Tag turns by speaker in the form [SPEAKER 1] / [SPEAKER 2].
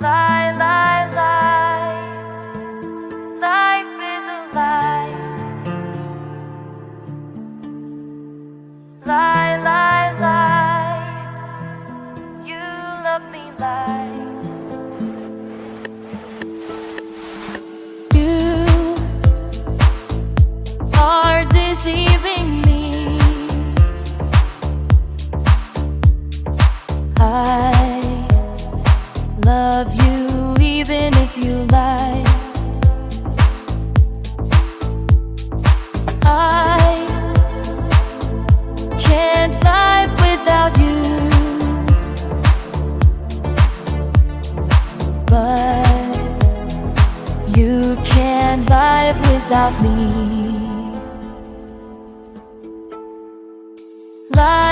[SPEAKER 1] Lie, lie, lie. Life is a lie. Lie, lie, lie. You love me, lie. You are deceiving me. I love you even if you lie. I can't live without you, but you can't live without me. Lie.